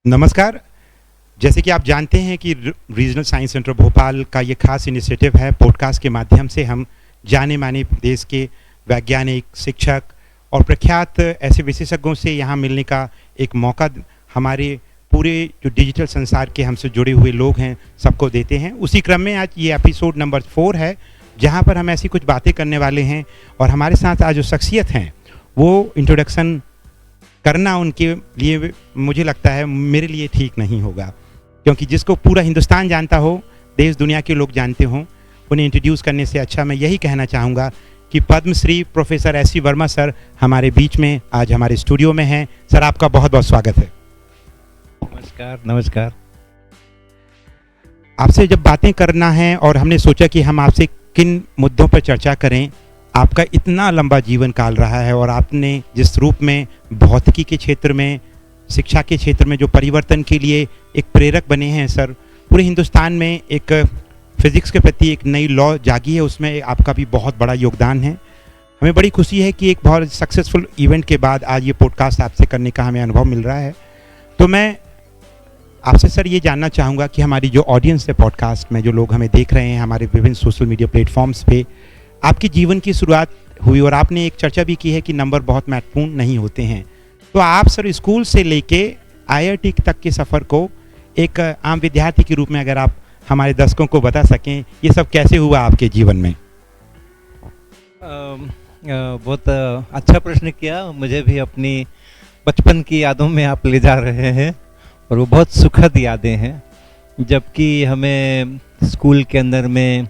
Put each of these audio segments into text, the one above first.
नमस्कार। जैसे कि आप जानते हैं कि रीजनल साइंस सेंटर भोपाल का ये खास इनिशिएटिव है। पॉडकास्ट के माध्यम से हम जाने माने देश के वैज्ञानिक, शिक्षक और प्रख्यात ऐसे विशेषज्ञों से यहाँ मिलने का एक मौका हमारे पूरे जो डिजिटल संसार के हमसे जुड़े हुए लोग हैं सबको देते हैं। उसी क्रम में आज ये एपिसोड नंबर 4 है, जहाँ पर हम ऐसी कुछ बातें करने वाले हैं। और हमारे साथ आज जो शख्सियत हैं वो इंट्रोडक्शन करना उनके लिए मुझे लगता है मेरे लिए ठीक नहीं होगा, क्योंकि जिसको पूरा हिंदुस्तान जानता हो, देश दुनिया के लोग जानते हों, उन्हें इंट्रोड्यूस करने से अच्छा मैं यही कहना चाहूँगा कि Padmashri professor S C Verma sir हमारे बीच में आज हमारे स्टूडियो में हैं। सर, आपका बहुत बहुत स्वागत है। नमस्कार। नमस्कार। आपसे जब बातें करना है और हमने सोचा कि हम आपसे किन मुद्दों पर चर्चा करें, आपका इतना लंबा जीवन काल रहा है और आपने जिस रूप में भौतिकी के क्षेत्र में, शिक्षा के क्षेत्र में जो परिवर्तन के लिए एक प्रेरक बने हैं सर, पूरे हिंदुस्तान में एक फिज़िक्स के प्रति एक नई लॉ जागी है, उसमें आपका भी बहुत बड़ा योगदान है। हमें बड़ी खुशी है कि एक बहुत सक्सेसफुल इवेंट के बाद आज ये पॉडकास्ट आपसे करने का हमें अनुभव मिल रहा है। तो मैं आपसे सर ये जानना चाहूँगा कि हमारी जो ऑडियंस है पॉडकास्ट में, जो लोग हमें देख रहे हैं हमारे विभिन्न सोशल मीडिया प्लेटफॉर्म्स पे, आपके जीवन की शुरुआत हुई और आपने एक चर्चा भी की है कि नंबर बहुत महत्वपूर्ण नहीं होते हैं। तो आप सर स्कूल से लेके IIT तक के सफ़र को एक आम विद्यार्थी के रूप में अगर आप हमारे दर्शकों को बता सकें, ये सब कैसे हुआ आपके जीवन में? बहुत अच्छा प्रश्न किया। मुझे भी अपनी बचपन की यादों में आप ले जा रहे हैं और वो बहुत सुखद यादें हैं, जबकि हमें स्कूल के अंदर में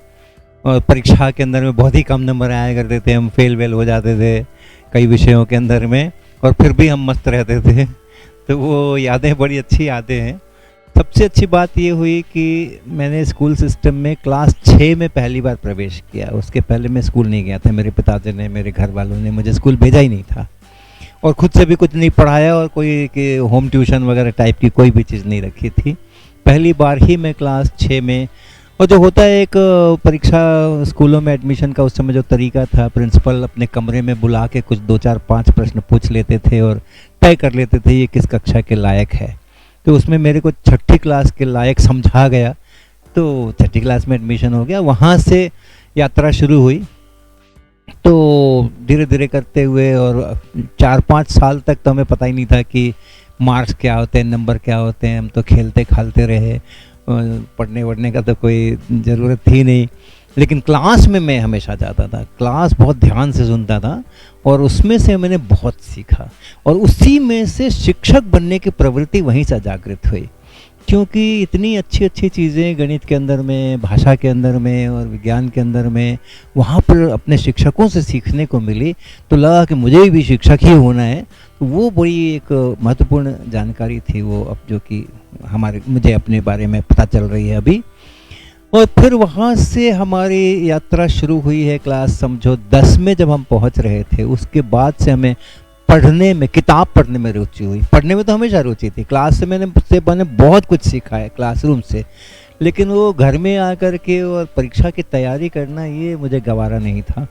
और परीक्षा के अंदर में बहुत ही कम नंबर आया करते थे। हम फेल हो जाते थे कई विषयों के अंदर में, और फिर भी हम मस्त रहते थे। तो वो यादें बड़ी अच्छी यादें हैं। सबसे अच्छी बात ये हुई कि मैंने स्कूल सिस्टम में क्लास 6 में पहली बार प्रवेश किया। उसके पहले मैं स्कूल नहीं गया था। मेरे पिताजी ने, मेरे घर वालों ने मुझे स्कूल भेजा ही नहीं था और खुद से भी कुछ नहीं पढ़ाया और कोई कि होम ट्यूशन वगैरह टाइप की कोई भी चीज़ नहीं रखी थी। पहली बार ही मैं क्लास 6 में, और जो होता है एक परीक्षा स्कूलों में एडमिशन का, उस समय जो तरीका था, प्रिंसिपल अपने कमरे में बुला के कुछ 2 4 5 प्रश्न पूछ लेते थे और तय कर लेते थे ये किस कक्षा के लायक है। तो उसमें मेरे को 6ठी क्लास के लायक समझा गया, तो 6ठी क्लास में एडमिशन हो गया। वहाँ से यात्रा शुरू हुई। तो धीरे धीरे करते हुए और 4-5 साल तक तो हमें पता ही नहीं था कि मार्क्स क्या होते हैं, नंबर क्या होते हैं। हम तो खेलते खालते रहे, पढ़ने वढ़ने का तो कोई ज़रूरत थी नहीं। लेकिन क्लास में मैं हमेशा जाता था, क्लास बहुत ध्यान से सुनता था और उसमें से मैंने बहुत सीखा। और उसी में से शिक्षक बनने की प्रवृत्ति वहीं से जागृत हुई, क्योंकि इतनी अच्छी अच्छी चीज़ें गणित के अंदर में, भाषा के अंदर में और विज्ञान के अंदर में वहाँ पर अपने शिक्षकों से सीखने को मिली। तो लगा कि मुझे भी शिक्षक ही होना है। तो वो बड़ी एक महत्वपूर्ण जानकारी थी वो, अब जो कि मुझे अपने बारे में पता चल रही है अभी। और फिर वहाँ से हमारी यात्रा शुरू हुई है। क्लास समझो 10 में जब हम पहुँच रहे थे, उसके बाद से हमें पढ़ने में, किताब पढ़ने में रुचि हुई। पढ़ने में तो हमेशा रुचि थी। क्लास से मैंने बहुत कुछ सीखा है क्लासरूम से, लेकिन वो घर में आकर के और परीक्षा की तैयारी करना, ये मुझे गवारा नहीं था,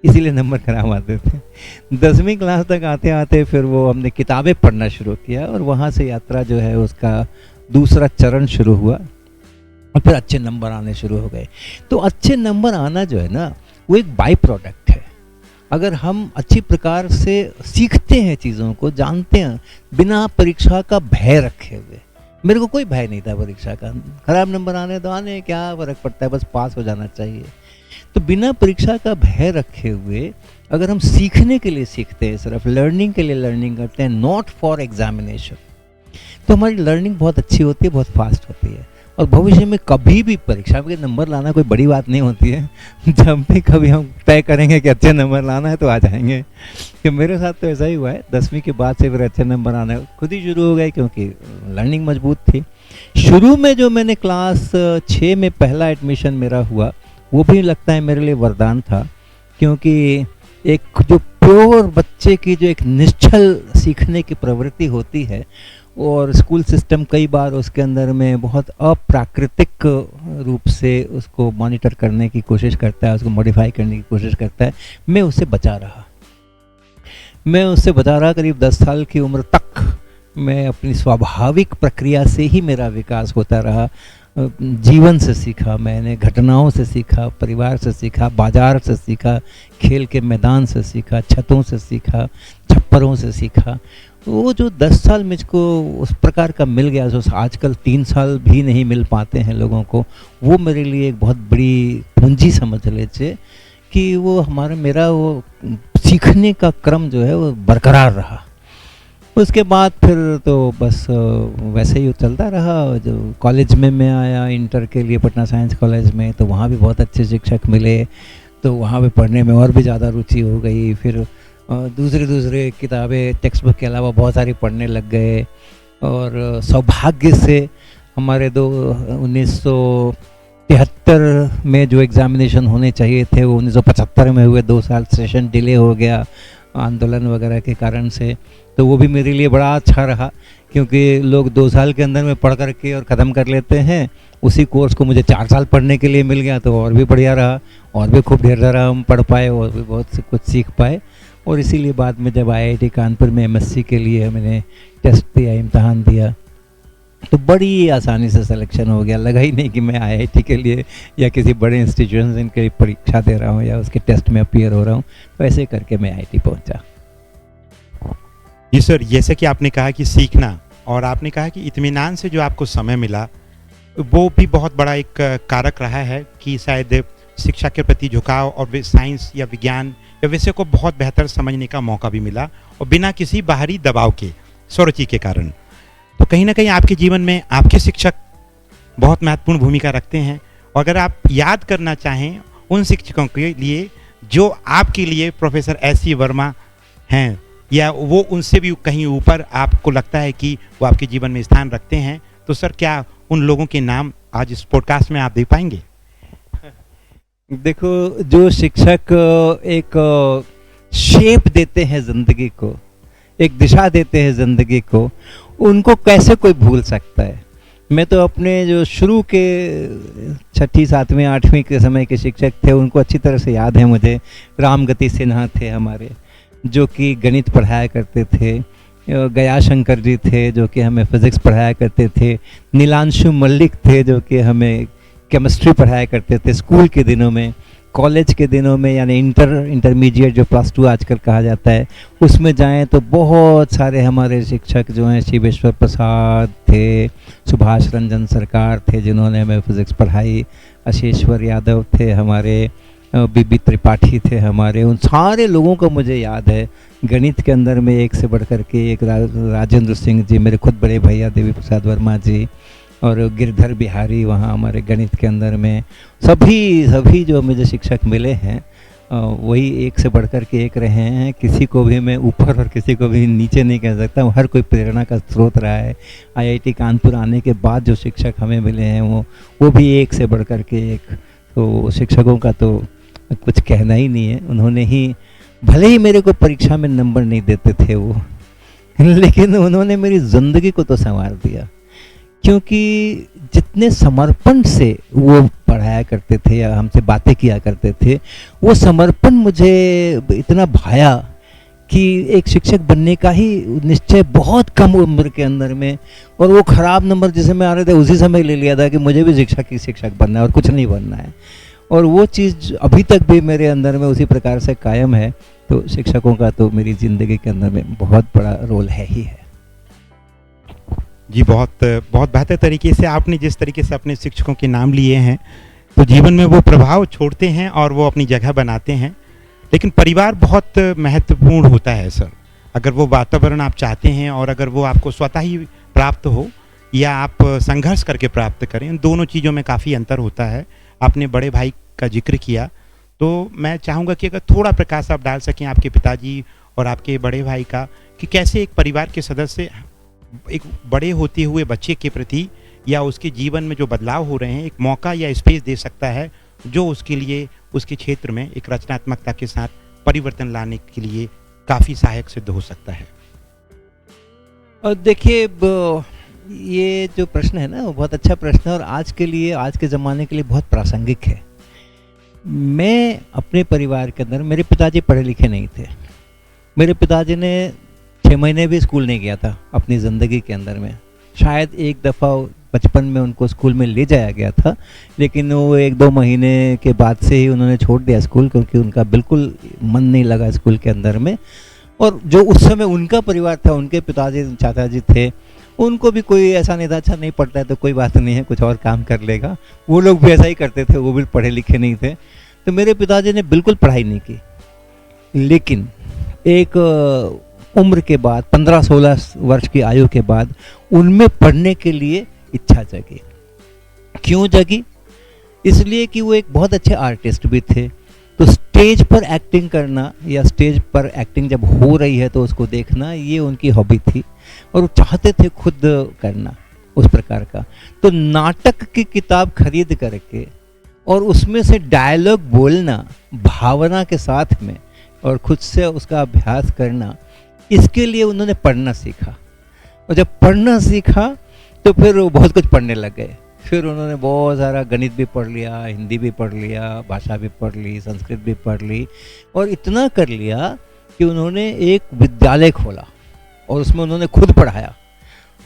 इसीलिए नंबर खराब आते थे। 10वीं क्लास तक आते आते फिर वो हमने किताबें पढ़ना शुरू किया और वहाँ से यात्रा जो है उसका दूसरा चरण शुरू हुआ और फिर अच्छे नंबर आने शुरू हो गए। तो अच्छे नंबर आना जो है ना, वो एक बाई प्रोडक्ट है। अगर हम अच्छी प्रकार से सीखते हैं, चीज़ों को जानते हैं, बिना परीक्षा का भय रखे हुए। मेरे को कोई भय नहीं था परीक्षा का। खराब नंबर आने तो आने, क्या फ़र्क पड़ता है, बस पास हो जाना चाहिए। तो बिना परीक्षा का भय रखे हुए अगर हम सीखने के लिए सीखते हैं, सिर्फ लर्निंग के लिए लर्निंग करते हैं, नॉट फॉर एग्जामिनेशन, तो हमारी लर्निंग बहुत अच्छी होती है, बहुत फास्ट होती है। और भविष्य में कभी भी परीक्षा में नंबर लाना कोई बड़ी बात नहीं होती है। जब भी कभी हम तय करेंगे कि अच्छे नंबर लाना है तो आ जाएंगे। कि मेरे साथ तो ऐसा ही हुआ है। 10वीं के बाद से फिर अच्छे नंबर आना खुद ही शुरू हो गए, क्योंकि लर्निंग मजबूत थी। शुरू में जो मैंने क्लास 6 में पहला एडमिशन मेरा हुआ, वो भी लगता है मेरे लिए वरदान था, क्योंकि एक जो प्योर बच्चे की जो एक निश्चल सीखने की प्रवृत्ति होती है, और स्कूल सिस्टम कई बार उसके अंदर में बहुत अप्राकृतिक रूप से उसको मॉनिटर करने की कोशिश करता है, उसको मॉडिफाई करने की कोशिश करता है। मैं उससे बचा रहा करीब 10 साल की उम्र तक मैं अपनी स्वाभाविक प्रक्रिया से ही मेरा विकास होता रहा। जीवन से सीखा मैंने, घटनाओं से सीखा, परिवार से सीखा, बाजार से सीखा, खेल के मैदान से सीखा, छतों से सीखा, छप्परों से सीखा। वो जो 10 साल मुझको उस प्रकार का मिल गया, जो आजकल 3 साल भी नहीं मिल पाते हैं लोगों को, वो मेरे लिए एक बहुत बड़ी पूंजी समझ लीजिए कि वो मेरा वो सीखने का क्रम जो है वो बरकरार रहा। उसके बाद फिर तो बस वैसे ही चलता रहा। जो कॉलेज में मैं आया इंटर के लिए पटना साइंस कॉलेज में, तो वहाँ भी बहुत अच्छे शिक्षक मिले, तो वहाँ पे पढ़ने में और भी ज़्यादा रुचि हो गई। फिर दूसरे किताबें टेक्स्ट बुक के अलावा बहुत सारी पढ़ने लग गए। और सौभाग्य से हमारे 1973 में जो एग्ज़ामिनेशन होने चाहिए थे वो 1975 में हुए। 2 साल सेशन डिले हो गया आंदोलन वगैरह के कारण से, तो वो भी मेरे लिए बड़ा अच्छा रहा, क्योंकि लोग 2 साल के अंदर में पढ़ करके और ख़त्म कर लेते हैं। उसी कोर्स को मुझे 4 साल पढ़ने के लिए मिल गया, तो और भी बढ़िया रहा, और भी खूब ढेर सारा हम पढ़ पाए और भी बहुत कुछ सीख पाए। और इसीलिए बाद में जब IIT कानपुर में MSc के लिए मैंने टेस्ट दिया, इम्तहान दिया, तो बड़ी आसानी से सिलेक्शन हो गया। लगा ही नहीं कि मैं IIT के लिए या किसी बड़े इंस्टीट्यूशन के लिए परीक्षा दे रहा हूँ या उसके टेस्ट में अपीयर हो रहा हूँ। तो ऐसे करके मैं IIT पहुँचा। जी सर, जैसे कि आपने कहा कि सीखना, और आपने कहा कि इत्मीनान से जो आपको समय मिला वो भी बहुत बड़ा एक कारक रहा है कि शायद शिक्षा के प्रति झुकाव और साइंस या विज्ञान या विषय को बहुत बेहतर समझने का मौका भी मिला, और बिना किसी बाहरी दबाव के, स्वरुचि के कारण। तो कहीं ना कहीं आपके जीवन में आपके शिक्षक बहुत महत्वपूर्ण भूमिका रखते हैं। और अगर आप याद करना चाहें उन शिक्षकों के लिए जो आपके लिए प्रोफेसर SC वर्मा हैं, या वो उनसे भी कहीं ऊपर आपको लगता है कि वो आपके जीवन में स्थान रखते हैं, तो सर क्या उन लोगों के नाम आज इस पॉडकास्ट में आप दे पाएंगे? देखो, जो शिक्षक एक शेप देते हैं ज़िंदगी को, एक दिशा देते हैं ज़िंदगी को, उनको कैसे कोई भूल सकता है। मैं तो अपने जो शुरू के 6ठी 7वीं 8वीं के समय के शिक्षक थे उनको अच्छी तरह से याद है मुझे। रामगति सिन्हा थे हमारे, जो कि गणित पढ़ाया करते थे। गया शंकर जी थे जो कि हमें फिज़िक्स पढ़ाया करते थे। नीलांशु मल्लिक थे जो कि हमें केमिस्ट्री पढ़ाया करते थे स्कूल के दिनों में। कॉलेज के दिनों में यानी इंटरमीडिएट जो +2 आजकल कहा जाता है, उसमें जाएं तो बहुत सारे हमारे शिक्षक जो हैं, शिवेश्वर प्रसाद थे, सुभाष रंजन सरकार थे जिन्होंने हमें फिज़िक्स पढ़ाई, अशेश्वर यादव थे हमारे, बीबी त्रिपाठी थे हमारे। उन सारे लोगों को मुझे याद है। गणित के अंदर में एक से बढ़ कर के एक राजेंद्र सिंह जी, मेरे खुद बड़े भैया देवी प्रसाद वर्मा जी, और गिरधर बिहारी वहाँ हमारे गणित के अंदर में। सभी जो मुझे शिक्षक मिले हैं वही एक से बढ़कर के एक रहे हैं। किसी को भी मैं ऊपर और किसी को भी नीचे नहीं कह सकता हूँ। हर कोई प्रेरणा का स्रोत रहा है। IIT कानपुर आने के बाद जो शिक्षक हमें मिले हैं वो भी एक से बढ़कर के एक। तो शिक्षकों का तो कुछ कहना ही नहीं है। उन्होंने ही, भले ही मेरे को परीक्षा में नंबर नहीं देते थे वो, लेकिन उन्होंने मेरी ज़िंदगी को तो संवार दिया। क्योंकि जितने समर्पण से वो पढ़ाया करते थे या हमसे बातें किया करते थे, वो समर्पण मुझे इतना भाया कि एक शिक्षक बनने का ही निश्चय बहुत कम उम्र के अंदर में, और वो ख़राब नंबर जिसे मैं आ रहे थे उसी समय ले लिया था कि मुझे भी शिक्षक बनना है और कुछ नहीं बनना है। और वो चीज़ अभी तक भी मेरे अंदर में उसी प्रकार से कायम है। तो शिक्षकों का तो मेरी ज़िंदगी के अंदर में बहुत बड़ा रोल है ही है। जी, बहुत बेहतर तरीके से आपने जिस तरीके से अपने शिक्षकों के नाम लिए हैं, तो जीवन में वो प्रभाव छोड़ते हैं और वो अपनी जगह बनाते हैं। लेकिन परिवार बहुत महत्वपूर्ण होता है सर। अगर वो वातावरण आप चाहते हैं और अगर वो आपको स्वतः ही प्राप्त हो या आप संघर्ष करके प्राप्त करें, दोनों चीज़ों में काफ़ी अंतर होता है। आपने बड़े भाई का जिक्र किया, तो मैं चाहूँगा कि अगर थोड़ा प्रकाश आप डाल सकें आपके पिताजी और आपके बड़े भाई का, कि कैसे एक परिवार के सदस्य एक बड़े होते हुए बच्चे के प्रति या उसके जीवन में जो बदलाव हो रहे हैं एक मौका या स्पेस दे सकता है, जो उसके लिए उसके क्षेत्र में एक रचनात्मकता के साथ परिवर्तन लाने के लिए काफ़ी सहायक सिद्ध हो सकता है। और देखिए, ये जो प्रश्न है ना वो बहुत अच्छा प्रश्न है और आज के लिए, आज के ज़माने के लिए बहुत प्रासंगिक है। मैं अपने परिवार के अंदर, मेरे पिताजी पढ़े लिखे नहीं थे। मेरे पिताजी ने 6 महीने भी स्कूल नहीं गया था अपनी ज़िंदगी के अंदर में। शायद एक दफ़ा बचपन में उनको स्कूल में ले जाया गया था, लेकिन वो 1-2 महीने के बाद से ही उन्होंने छोड़ दिया स्कूल, क्योंकि उनका बिल्कुल मन नहीं लगा स्कूल के अंदर में। और जो उस समय उनका परिवार था, उनके पिताजी चाचा जी थे, उनको भी कोई ऐसा नहीं था, अच्छा नहीं पढ़ता है तो कोई बात नहीं है, कुछ और काम कर लेगा। वो लोग भी ऐसा ही करते थे, वो भी पढ़े लिखे नहीं थे। तो मेरे पिताजी ने बिल्कुल पढ़ाई नहीं की, लेकिन एक उम्र के बाद 15-16 वर्ष की आयु के बाद उनमें पढ़ने के लिए इच्छा जगी। क्यों जगी? इसलिए कि वो एक बहुत अच्छे आर्टिस्ट भी थे। तो स्टेज पर एक्टिंग करना या स्टेज पर एक्टिंग जब हो रही है तो उसको देखना, ये उनकी हॉबी थी और वो चाहते थे खुद करना उस प्रकार का। तो नाटक की किताब खरीद करके और उसमें से डायलॉग बोलना भावना के साथ में और खुद से उसका अभ्यास करना, इसके लिए उन्होंने पढ़ना सीखा। और जब पढ़ना सीखा तो फिर वो बहुत कुछ पढ़ने लग गए। फिर उन्होंने बहुत सारा गणित भी पढ़ लिया, हिंदी भी पढ़ लिया, भाषा भी पढ़ ली, संस्कृत भी पढ़ ली, और इतना कर लिया कि उन्होंने एक विद्यालय खोला और उसमें उन्होंने खुद पढ़ाया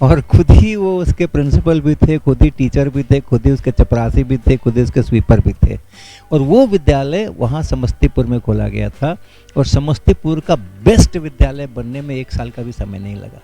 और खुद ही वो उसके प्रिंसिपल भी थे, खुद ही टीचर भी थे, खुद ही उसके चपरासी भी थे, खुद ही उसके स्वीपर भी थे। और वो विद्यालय वहाँ समस्तीपुर में खोला गया था और समस्तीपुर का बेस्ट विद्यालय बनने में 1 साल का भी समय नहीं लगा।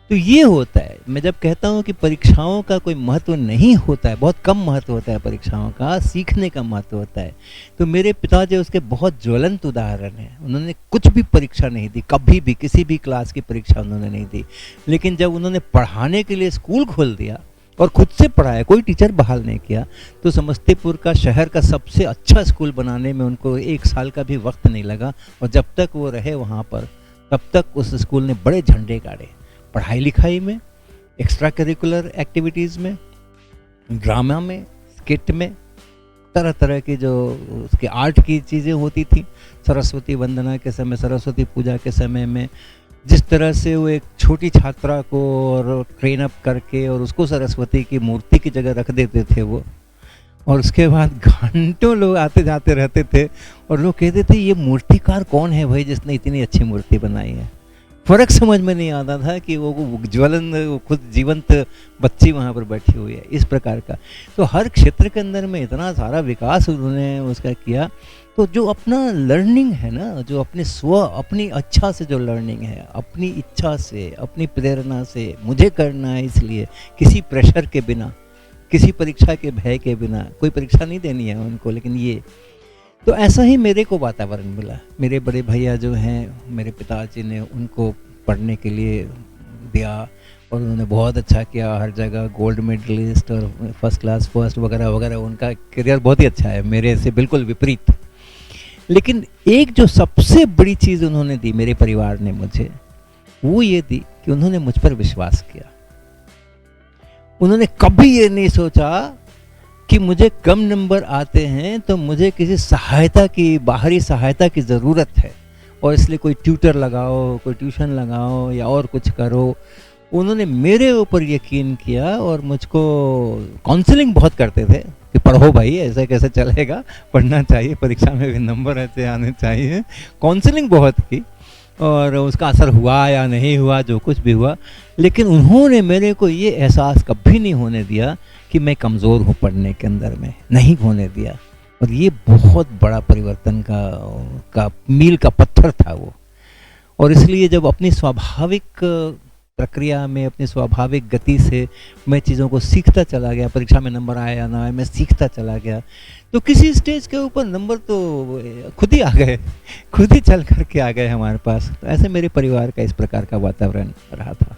तो ये होता है, मैं जब कहता हूँ कि परीक्षाओं का कोई महत्व नहीं होता है, बहुत कम महत्व होता है परीक्षाओं का, सीखने का महत्व होता है। तो मेरे पिताजी उसके बहुत ज्वलंत उदाहरण हैं। उन्होंने कुछ भी परीक्षा नहीं दी, कभी भी किसी भी क्लास की परीक्षा उन्होंने नहीं दी, लेकिन जब उन्होंने पढ़ाने के लिए स्कूल खोल दिया और खुद से पढ़ाया, कोई टीचर बहाल नहीं किया, तो समस्तीपुर का शहर का सबसे अच्छा स्कूल बनाने में उनको 1 साल का भी वक्त नहीं लगा। और जब तक वो रहे वहाँ पर, तब तक उस स्कूल ने बड़े झंडे गाड़े, पढ़ाई लिखाई में, एक्स्ट्रा करिकुलर एक्टिविटीज़ में, ड्रामा में, स्किट में, तरह तरह की जो उसके आर्ट की चीज़ें होती थी। सरस्वती वंदना के समय, सरस्वती पूजा के समय में जिस तरह से वो एक छोटी छात्रा को और ट्रेन अप करके और उसको सरस्वती की मूर्ति की जगह रख देते थे वो, और उसके बाद घंटों लोग आते जाते रहते थे और लोग कहते थे ये मूर्तिकार कौन है भाई जिसने इतनी अच्छी मूर्ति बनाई है। फ़र्क समझ में नहीं आता था कि वो ज्वलन खुद जीवंत बच्ची वहाँ पर बैठी हुई है, इस प्रकार का। तो हर क्षेत्र के अंदर में इतना सारा विकास उन्होंने उसका किया। तो जो अपना लर्निंग है ना, जो अपने अपनी इच्छा से जो लर्निंग है, अपनी इच्छा से, अपनी प्रेरणा से, मुझे करना है इसलिए, किसी प्रेशर के बिना, किसी परीक्षा के भय के बिना, कोई परीक्षा नहीं देनी है उनको, लेकिन ये तो ऐसा ही मेरे को वातावरण मिला। मेरे बड़े भैया जो हैं, मेरे पिताजी ने उनको पढ़ने के लिए दिया और उन्होंने बहुत अच्छा किया, हर जगह गोल्ड मेडलिस्ट और फर्स्ट क्लास फर्स्ट वगैरह वगैरह। उनका करियर बहुत ही अच्छा है, मेरे से बिल्कुल विपरीत। लेकिन एक जो सबसे बड़ी चीज़ उन्होंने दी मेरे परिवार ने मुझे, वो ये दी कि उन्होंने मुझ पर विश्वास किया। उन्होंने कभी ये नहीं सोचा कि मुझे कम नंबर आते हैं तो मुझे किसी सहायता की, बाहरी सहायता की ज़रूरत है और इसलिए कोई ट्यूटर लगाओ, कोई ट्यूशन लगाओ या और कुछ करो। उन्होंने मेरे ऊपर यकीन किया और मुझको काउंसलिंग बहुत करते थे कि पढ़ो भाई, ऐसा कैसे चलेगा, पढ़ना चाहिए, परीक्षा में भी नंबर अच्छे आने चाहिए। काउंसलिंग बहुत की और उसका असर हुआ या नहीं हुआ, जो कुछ भी हुआ, लेकिन उन्होंने मेरे को ये एहसास कभी नहीं होने दिया कि मैं कमज़ोर हूँ पढ़ने के अंदर में, नहीं होने दिया। और ये बहुत बड़ा परिवर्तन का मील का पत्थर था वो। और इसलिए जब अपनी स्वाभाविक प्रक्रिया में, अपनी स्वाभाविक गति से मैं चीज़ों को सीखता चला गया, परीक्षा में नंबर आया या ना आया, मैं सीखता चला गया, तो किसी स्टेज के ऊपर नंबर तो खुद ही आ गए, खुद ही चल करके आ गए हमारे पास। तो ऐसे मेरे परिवार का इस प्रकार का वातावरण रहा था।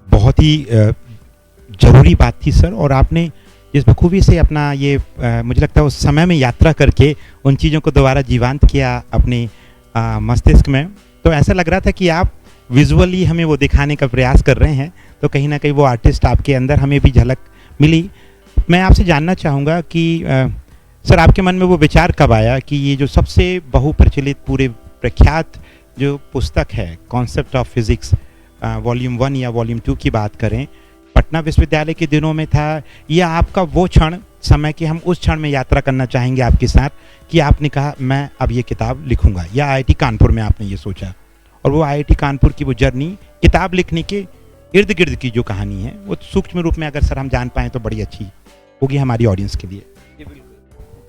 बहुत ही ज़रूरी बात थी सर, और आपने जिस बखूबी से अपना ये मुझे लगता है उस समय में यात्रा करके उन चीज़ों को दोबारा जीवंत किया अपने मस्तिष्क में, तो ऐसा लग रहा था कि आप विजुअली हमें वो दिखाने का प्रयास कर रहे हैं। तो कहीं ना कहीं वो आर्टिस्ट आपके अंदर हमें भी झलक मिली। मैं आपसे जानना चाहूँगा कि सर आपके मन में वो विचार कब आया कि ये जो सबसे बहुप्रचलित पूरे प्रख्यात जो पुस्तक है कॉन्सेप्ट ऑफ फिज़िक्स वॉल्यूम 1 या वॉल्यूम 2 की बात करें, पटना विश्वविद्यालय के दिनों में था, या आपका वो क्षण समय कि हम उस क्षण में यात्रा करना चाहेंगे आपके साथ कि आपने कहा मैं अब ये किताब लिखूंगा, या आईआईटी कानपुर में आपने ये सोचा? और वो आईआईटी कानपुर की वो जर्नी किताब लिखने के इर्द गिर्द की जो कहानी है वो सूक्ष्म रूप में अगर सर हम जान पाएँ तो बड़ी अच्छी होगी हमारी ऑडियंस के लिए।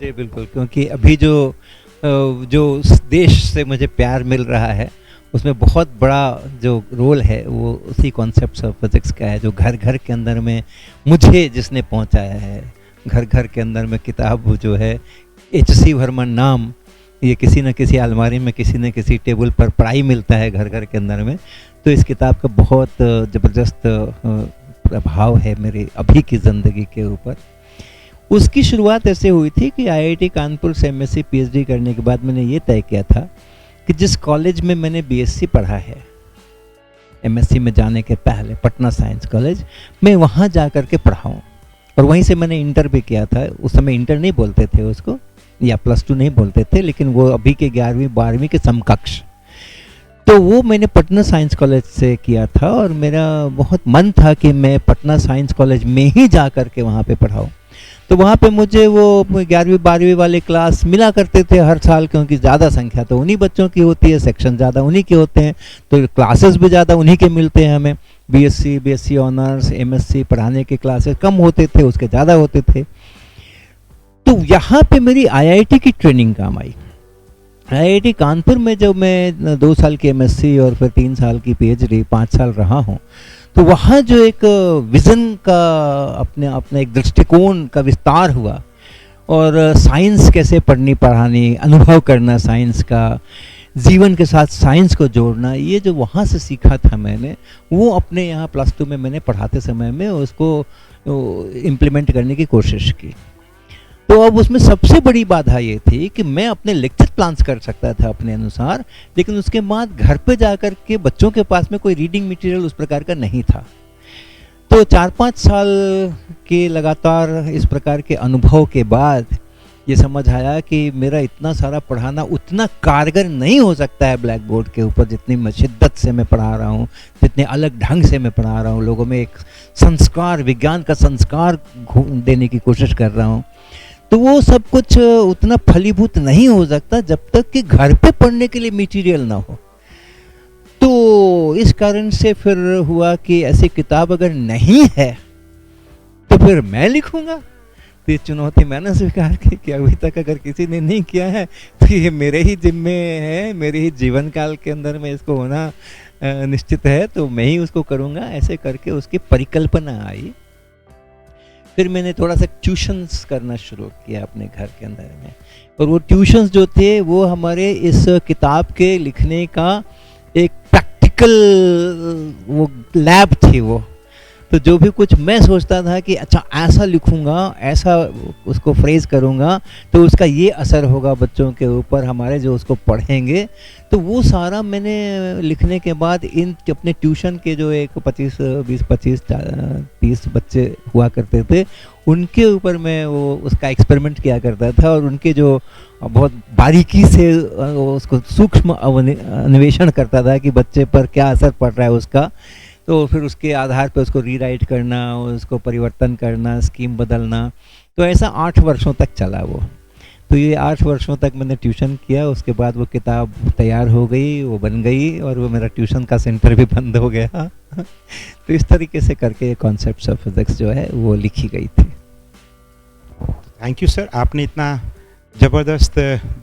जी बिल्कुल, क्योंकि अभी जो देश से मुझे प्यार मिल रहा है उसमें बहुत बड़ा जो रोल है वो उसी कॉन्सेप्ट्स ऑफ फिजिक्स का है, जो घर घर के अंदर में मुझे जिसने पहुंचाया है। घर घर के अंदर में किताब जो है H.C. वर्मन नाम, ये किसी न किसी अलमारी में किसी न किसी टेबल पर पढ़ाई मिलता है घर घर के अंदर में। तो इस किताब का बहुत ज़बरदस्त प्रभाव है मेरी अभी की ज़िंदगी के ऊपर। उसकी शुरुआत ऐसे हुई थी कि आईआईटी कानपुर से एमएससी पीएचडी करने के बाद मैंने ये तय किया था कि जिस कॉलेज में मैंने बीएससी पढ़ा है, एमएससी में जाने के पहले पटना साइंस कॉलेज, मैं वहाँ जा कर के पढ़ाऊँ। और वहीं से मैंने इंटर भी किया था। उस समय इंटर नहीं बोलते थे उसको, या +2 नहीं बोलते थे, लेकिन वो अभी के 11वीं 12वीं के समकक्ष। तो वो मैंने पटना साइंस कॉलेज से किया था और मेरा बहुत मन था कि मैं पटना साइंस कॉलेज में ही जा कर के वहाँ पे पढ़ाऊँ। तो वहाँ पे मुझे वो 11वीं 12वीं वाले क्लास मिला करते थे हर साल, क्योंकि ज़्यादा संख्या तो उन्हीं बच्चों की होती है, सेक्शन ज़्यादा उन्हीं के होते हैं, तो क्लासेस भी ज़्यादा उन्हीं के मिलते हैं हमें। बीएससी ऑनर्स एमएससी पढ़ाने के क्लासेस कम होते थे, उसके ज़्यादा होते थे। तो यहाँ पे मेरी आईआईटी की ट्रेनिंग काम आई। आईआईटी कानपुर में जब मैं 2 साल की एमएससी और फिर 3 साल की पीएचडी 5 साल रहा हूँ, तो वहाँ जो एक विज़न का अपने एक दृष्टिकोण का विस्तार हुआ, और साइंस कैसे पढ़नी पढ़ानी, अनुभव करना साइंस का, जीवन के साथ साइंस को जोड़ना, ये जो वहाँ से सीखा था मैंने, वो अपने यहाँ +2 में मैंने पढ़ाते समय में उसको इम्प्लीमेंट करने की कोशिश की। तो अब उसमें सबसे बड़ी बाधा ये थी कि मैं अपने लेक्चर प्लान्स कर सकता था अपने अनुसार, लेकिन उसके बाद घर पे जाकर के बच्चों के पास में कोई रीडिंग मटेरियल उस प्रकार का नहीं था। तो 4-5 साल के लगातार इस प्रकार के अनुभव के बाद ये समझ आया कि मेरा इतना सारा पढ़ाना उतना कारगर नहीं हो सकता है ब्लैक बोर्ड के ऊपर, जितनी शिद्दत से मैं पढ़ा रहा हूँ, जितने अलग ढंग से मैं पढ़ा रहा हूँ, लोगों में एक संस्कार, विज्ञान का संस्कार देने की कोशिश कर रहा हूँ। तो वो सब कुछ उतना फलीभूत नहीं हो सकता जब तक कि घर पे पढ़ने के लिए मटेरियल ना हो। तो इस कारण से फिर हुआ कि ऐसी किताब अगर नहीं है तो फिर मैं लिखूंगा। तो ये चुनौती मैंने स्वीकार की कि अभी तक अगर किसी ने नहीं किया है तो ये मेरे ही जिम्मे है, मेरे ही जीवन काल के अंदर में इसको होना निश्चित है, तो मैं ही उसको करूँगा। ऐसे करके उसकी परिकल्पना आई। फिर मैंने थोड़ा सा ट्यूशन्स करना शुरू किया अपने घर के अंदर में, और वो ट्यूशन्स जो थे वो हमारे इस किताब के लिखने का एक प्रैक्टिकल वो लैब थी वो। तो जो भी कुछ मैं सोचता था कि अच्छा ऐसा लिखूंगा, ऐसा उसको फ्रेज करूंगा तो उसका ये असर होगा बच्चों के ऊपर हमारे जो उसको पढ़ेंगे, तो वो सारा मैंने लिखने के बाद इन अपने ट्यूशन के जो एक 25-30 बच्चे हुआ करते थे उनके ऊपर मैं वो उसका एक्सपेरिमेंट किया करता था, और उनके जो बहुत बारीकी से उसको सूक्ष्म अन्वेषण करता था कि बच्चे पर क्या असर पड़ रहा है उसका। तो फिर उसके आधार पर उसको रीराइट करना, उसको परिवर्तन करना, स्कीम बदलना। तो ऐसा 8 वर्षों तक चला वो। तो ये 8 वर्षों तक मैंने ट्यूशन किया। उसके बाद वो किताब तैयार हो गई, वो बन गई, और वो मेरा ट्यूशन का सेंटर भी बंद हो गया। तो इस तरीके से करके कॉन्सेप्ट्स ऑफ फिजिक्स जो है वो लिखी गई थी। थैंक यू सर, आपने इतना ज़बरदस्त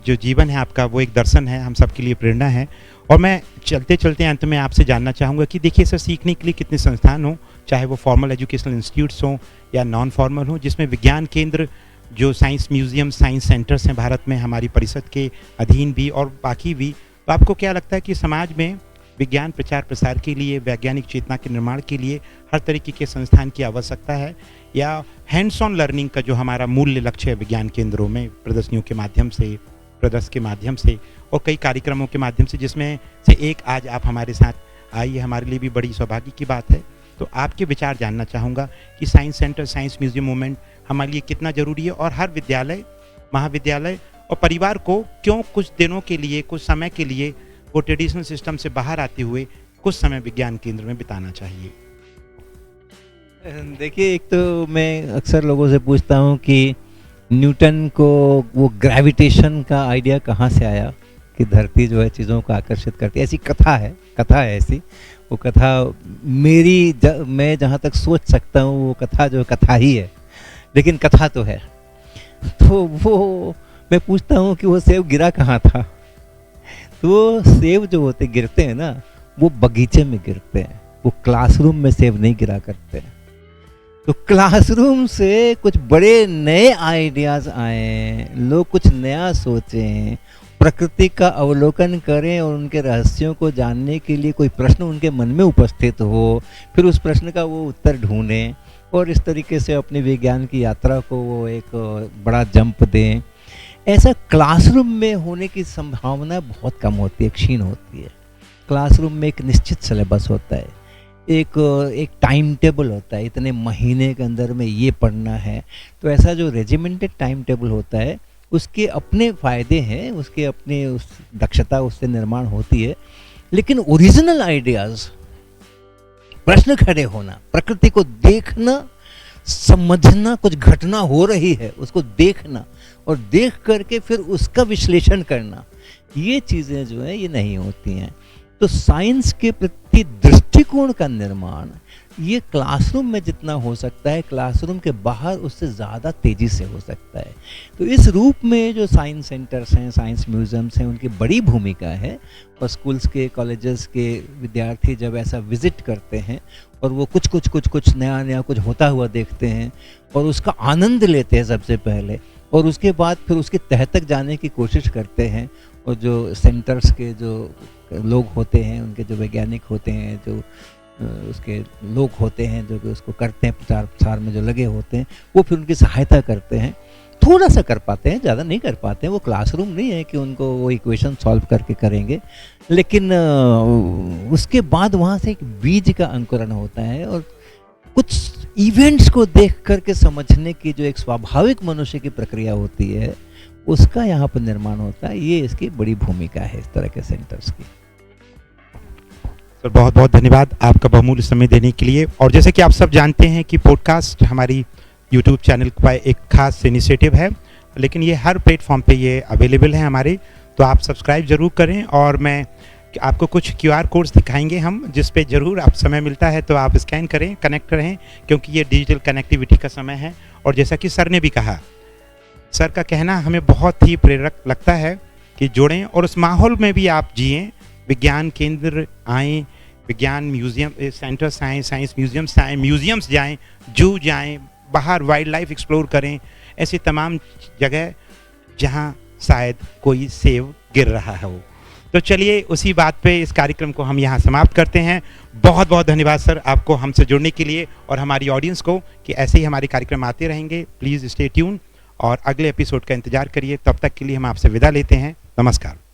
जो जीवन है आपका वो एक दर्शन है, हम सबके लिए प्रेरणा है। और मैं चलते चलते अंत में आपसे जानना चाहूँगा कि देखिए सर, सीखने के लिए कितने संस्थान हों, चाहे वो फॉर्मल एजुकेशनल इंस्टीट्यूट्स हों या नॉन फॉर्मल हों, जिसमें विज्ञान केंद्र जो साइंस म्यूज़ियम, साइंस सेंटर्स हैं भारत में हमारी परिषद के अधीन भी और बाकी भी। तो आपको क्या लगता है कि समाज में विज्ञान प्रचार प्रसार के लिए, वैज्ञानिक चेतना के निर्माण के लिए हर तरीके के संस्थान की आवश्यकता है, या हैंड्स ऑन लर्निंग का जो हमारा मूल्य लक्ष्य है विज्ञान केंद्रों में, प्रदर्शनियों के माध्यम से, प्रदर्शन के माध्यम से और कई कार्यक्रमों के माध्यम से, जिसमें से एक आज आप हमारे साथ आई है, हमारे लिए भी बड़ी सौभाग्य की बात है। तो आपके विचार जानना चाहूँगा कि science centre, science museum movement हमारे लिए कितना ज़रूरी है, और हर विद्यालय, महाविद्यालय और परिवार को क्यों कुछ दिनों के लिए, कुछ समय के लिए वो ट्रेडिशनल सिस्टम से बाहर आते हुए कुछ समय विज्ञान केंद्र में बिताना चाहिए। देखिए, एक तो मैं अक्सर लोगों से पूछता हूँ कि न्यूटन को वो ग्रेविटेशन का आइडिया कहाँ से आया, कि धरती जो है चीज़ों को आकर्षित करती है, ऐसी कथा है ऐसी। वो कथा मैं जहाँ तक सोच सकता हूँ वो कथा जो कथा ही है, लेकिन कथा तो है। तो वो मैं पूछता हूँ कि वो सेब गिरा कहाँ था। तो वो सेब जो होते गिरते हैं ना, वो बगीचे में गिरते हैं, वो क्लासरूम में सेब नहीं गिरा करते हैं। तो क्लासरूम से कुछ बड़े नए आइडियाज आए, लोग कुछ नया सोचें, प्रकृति का अवलोकन करें और उनके रहस्यों को जानने के लिए कोई प्रश्न उनके मन में उपस्थित हो, फिर उस प्रश्न का वो उत्तर ढूंढें और इस तरीके से अपनी विज्ञान की यात्रा को वो एक बड़ा जंप दें। ऐसा क्लासरूम में होने की संभावना बहुत कम होती है, क्षीण होती है। क्लासरूम में एक निश्चित सिलेबस होता है, एक टाइम टेबल होता है, इतने महीने के अंदर में ये पढ़ना है। तो ऐसा जो रेजिमेंटेड टाइम टेबल होता है उसके अपने फ़ायदे हैं, उसके अपने उस दक्षता उससे निर्माण होती है। लेकिन ओरिजिनल आइडियाज़, प्रश्न खड़े होना, प्रकृति को देखना, समझना, कुछ घटना हो रही है उसको देखना और देख करके फिर उसका विश्लेषण करना, ये चीज़ें जो है ये नहीं होती हैं। तो साइंस के प्रति दृष्टिकोण का निर्माण ये क्लासरूम में जितना हो सकता है, क्लासरूम के बाहर उससे ज़्यादा तेज़ी से हो सकता है। तो इस रूप में जो साइंस सेंटर्स हैं, साइंस म्यूज़ियम्स हैं, उनकी बड़ी भूमिका है। और स्कूल्स के, कॉलेजेस के विद्यार्थी जब ऐसा विज़िट करते हैं और वो कुछ नया कुछ होता हुआ देखते हैं और उसका आनंद लेते हैं सबसे पहले, और उसके बाद फिर उसके तह तक जाने की कोशिश करते हैं। और जो सेंटर्स के जो लोग होते हैं, उनके जो वैज्ञानिक होते हैं, जो उसके लोग होते हैं जो कि उसको करते हैं, प्रचार प्रसार में जो लगे होते हैं, वो फिर उनकी सहायता करते हैं। थोड़ा सा कर पाते हैं, ज़्यादा नहीं कर पाते हैं। वो क्लासरूम नहीं है कि उनको वो इक्वेशन सॉल्व करके करेंगे, लेकिन उसके बाद वहाँ से एक बीज का अंकुरण होता है और कुछ इवेंट्स को देख करके समझने की जो एक स्वाभाविक मनुष्य की प्रक्रिया होती है, उसका यहाँ पर निर्माण होता है। ये इसकी बड़ी भूमिका है इस तरह के सेंटर्स की। सर बहुत बहुत धन्यवाद आपका बहुमूल्य समय देने के लिए। और जैसे कि आप सब जानते हैं कि पॉडकास्ट हमारी यूट्यूब चैनल का एक खास इनिशिएटिव है, लेकिन ये हर प्लेटफॉर्म पे ये अवेलेबल है हमारे, तो आप सब्सक्राइब ज़रूर करें। और मैं आपको कुछ QR कोड्स दिखाएंगे हम, जिस पे ज़रूर आप समय मिलता है तो आप स्कैन करें, कनेक्ट रहें, क्योंकि ये डिजिटल कनेक्टिविटी का समय है। और जैसा कि सर ने भी कहा, सर का कहना हमें बहुत ही प्रेरक लगता है कि जुड़ें और उस माहौल में भी आप जिएं। विज्ञान केंद्र आएँ, विज्ञान म्यूज़ियम सेंटर्स आएँ, साइंस म्यूज़ियम्स आएँ, म्यूज़ियम्स जाएँ, जू जाएँ, बाहर वाइल्ड लाइफ एक्सप्लोर करें, ऐसी तमाम जगह जहां शायद कोई सेब गिर रहा हो। तो चलिए उसी बात पे इस कार्यक्रम को हम यहाँ समाप्त करते हैं। बहुत बहुत धन्यवाद सर आपको हमसे जुड़ने के लिए, और हमारी ऑडियंस को कि ऐसे ही हमारे कार्यक्रम आते रहेंगे। प्लीज़ स्टे ट्यून और अगले एपिसोड का इंतजार करिए। तब तक के लिए हम आपसे विदा लेते हैं। नमस्कार।